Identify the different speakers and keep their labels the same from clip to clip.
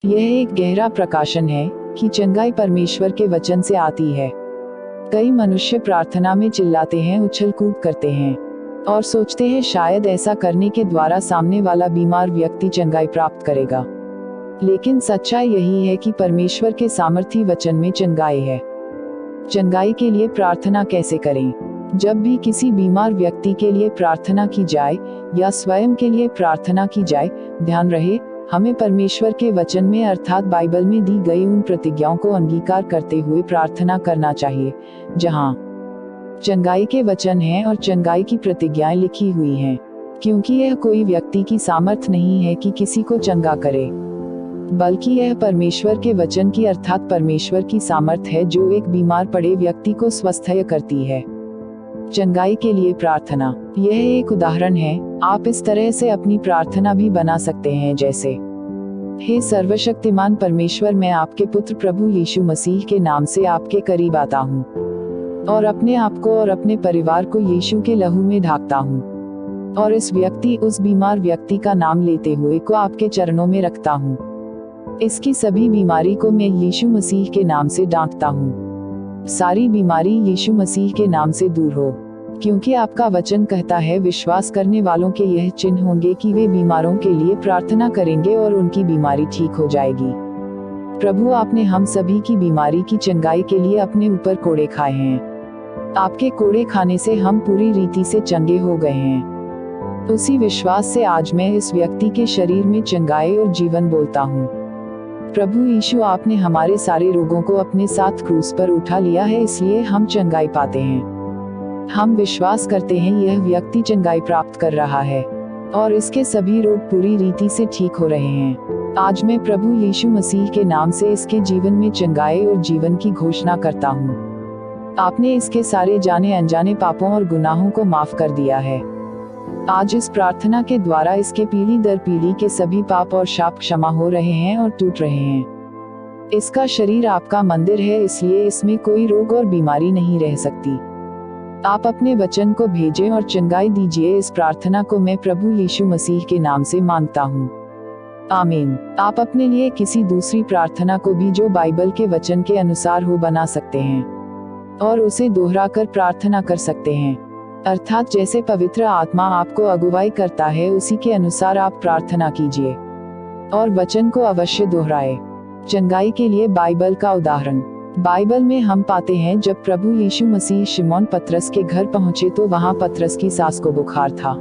Speaker 1: यह एक गहरा प्रकाशन है कि चंगाई परमेश्वर के वचन से आती है। कई मनुष्य प्रार्थना में चिल्लाते हैं, उछल कूद करते हैं और सोचते हैं शायद ऐसा करने के द्वारा सामने वाला बीमार व्यक्ति चंगाई प्राप्त करेगा। लेकिन सच्चाई यही है कि परमेश्वर के सामर्थी वचन में चंगाई है। चंगाई के लिए प्रार्थना कैसे करें? जब भी किसी बीमार व्यक्ति के लिए प्रार्थना की जाए या स्वयं के लिए प्रार्थना की जाए, ध्यान रहे हमें परमेश्वर के वचन में अर्थात बाइबल में दी गई उन प्रतिज्ञाओं को अंगीकार करते हुए प्रार्थना करना चाहिए जहां चंगाई के वचन हैं और चंगाई की प्रतिज्ञाएं लिखी हुई हैं, क्योंकि यह कोई व्यक्ति की सामर्थ नहीं है कि किसी को चंगा करे, बल्कि यह परमेश्वर के वचन की अर्थात परमेश्वर की सामर्थ है जो एक बीमार पड़े व्यक्ति को स्वस्थ करती है। चंगाई के लिए प्रार्थना, यह एक उदाहरण है। आप इस तरह से अपनी प्रार्थना भी बना सकते हैं जैसे, हे सर्वशक्तिमान परमेश्वर, मैं आपके पुत्र प्रभु यीशु मसीह के नाम से आपके करीब आता हूँ और अपने आप को और अपने परिवार को यीशु के लहू में ढाकता हूँ और उस बीमार व्यक्ति का नाम लेते हुए को आपके चरणों में रखता हूँ। इसकी सभी बीमारी को मैं यीशु मसीह के नाम से डांटता हूँ। सारी बीमारी यीशु मसीह के नाम से दूर हो, क्योंकि आपका वचन कहता है विश्वास करने वालों के यह चिन्ह होंगे कि वे बीमारों के लिए प्रार्थना करेंगे और उनकी बीमारी ठीक हो जाएगी। प्रभु, आपने हम सभी की बीमारी की चंगाई के लिए अपने ऊपर कोड़े खाए हैं। आपके कोड़े खाने से हम पूरी रीति से चंगे हो गए हैं। उसी विश्वास से आज मैं इस व्यक्ति के शरीर में चंगाई और जीवन बोलता हूँ। प्रभु यीशु, आपने हमारे सारे रोगों को अपने साथ क्रूस पर उठा लिया है, इसलिए हम चंगाई पाते हैं। हम विश्वास करते हैं यह व्यक्ति चंगाई प्राप्त कर रहा है और इसके सभी रोग पूरी रीति से ठीक हो रहे हैं। आज मैं प्रभु यीशु मसीह के नाम से इसके जीवन में चंगाई और जीवन की घोषणा करता हूँ। आपने इसके सारे जाने अनजाने पापों और गुनाहों को माफ कर दिया है। आज इस प्रार्थना के द्वारा इसके पीढ़ी दर पीढ़ी के सभी पाप और शाप क्षमा हो रहे हैं और टूट रहे हैं। इसका शरीर आपका मंदिर है, इसलिए इसमें कोई रोग और बीमारी नहीं रह सकती। आप अपने वचन को भेजें और चंगाई दीजिए। इस प्रार्थना को मैं प्रभु यीशु मसीह के नाम से मांगता हूँ, आमीन। आप अपने लिए किसी दूसरी प्रार्थना को भी जो बाइबल के वचन के अनुसार हो बना सकते हैं और उसे दोहरा कर प्रार्थना कर सकते हैं, अर्थात जैसे पवित्र आत्मा आपको अगुवाई करता है उसी के अनुसार आप प्रार्थना कीजिए और वचन को अवश्य दोहराए। चंगाई के लिए बाइबल का उदाहरण, बाइबल में हम पाते हैं जब प्रभु यीशु मसीह शिमोन पतरस के घर पहुंचे तो वहां पतरस की सास को बुखार था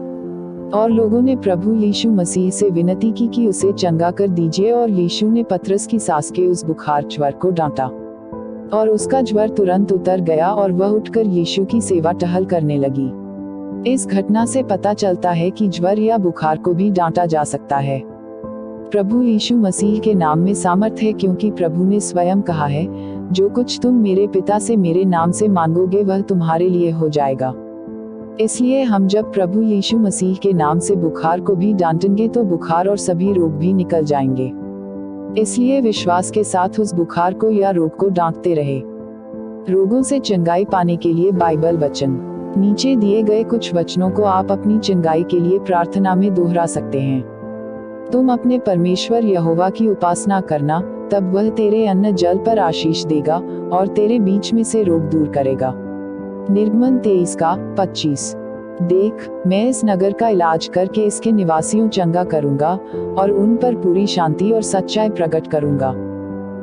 Speaker 1: और लोगों ने प्रभु यीशु मसीह से विनती की कि उसे चंगा कर दीजिए और यीशु ने पतरस की सास के उस बुखार ज्वर को डांटा और उसका ज्वर तुरंत उतर गया और वह उठकर यीशु की सेवा टहल करने लगी। इस घटना से पता चलता है कि ज्वर या बुखार को भी डांटा जा सकता है। प्रभु यीशु मसीह के नाम में सामर्थ्य है, क्योंकि प्रभु ने स्वयं कहा है, जो कुछ तुम मेरे पिता से मेरे नाम से मांगोगे वह तुम्हारे लिए हो जाएगा। इसलिए हम जब प्रभु यीशु मसीह के नाम से बुखार को भी डांटेंगे तो बुखार और सभी रोग भी निकल जाएंगे। इसलिए विश्वास के साथ उस बुखार को या रोग को डांटते रहे। रोगों से चंगाई पाने के लिए बाइबल वचन, नीचे दिए गए कुछ वचनों को आप अपनी चंगाई के लिए प्रार्थना में दोहरा सकते हैं। तुम अपने परमेश्वर यहोवा की उपासना करना, तब वह तेरे अन्न जल पर आशीष देगा और तेरे बीच में से रोग दूर करेगा। निर्गमन 23:25। देख, मैं इस नगर का इलाज करके इसके निवासियों चंगा करूंगा और उन पर पूरी शांति और सच्चाई प्रकट करूंगा।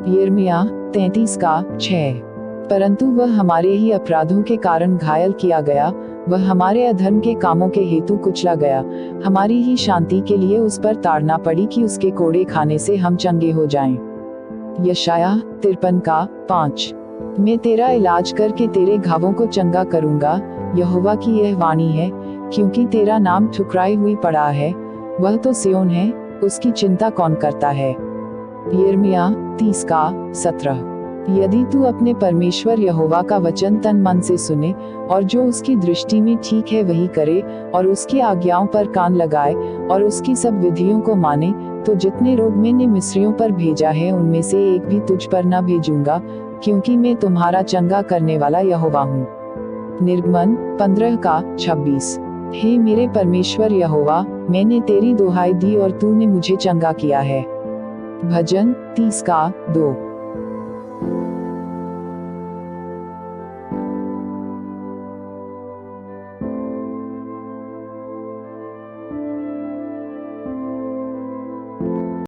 Speaker 1: यिर्मयाह 33:6। परंतु वह हमारे ही अपराधों के कारण घायल किया गया, वह हमारे अधर्म के कामों के हेतु कुचला गया, हमारी ही शांति के लिए उस पर ताड़ना पड़ी कि उसके कोड़े खाने से हम चंगे हो जाएं। यशायाह 53:5। मैं तेरा इलाज करके तेरे घावों को चंगा करूंगा, यहोवा की यह वाणी है, क्योंकि तेरा नाम ठुकराई हुई पड़ा है, वह तो सियोन है, उसकी चिंता कौन करता है। यिर्मयाह 30:17। यदि तू अपने परमेश्वर यहोवा का वचन तन मन से सुने और जो उसकी दृष्टि में ठीक है वही करे और उसकी आज्ञाओं पर कान लगाए और उसकी सब विधियों को माने, तो जितने रोग मैंने मिस्रियों पर भेजा है उनमें से एक भी तुझ पर न भेजूंगा, क्योंकि मैं तुम्हारा चंगा करने वाला यहोवा हूँ। निर्गमन 15:26। हे मेरे परमेश्वर यहोवा, मैंने तेरी दुहाई दी और तूने मुझे चंगा किया है। भजन 30 का 2।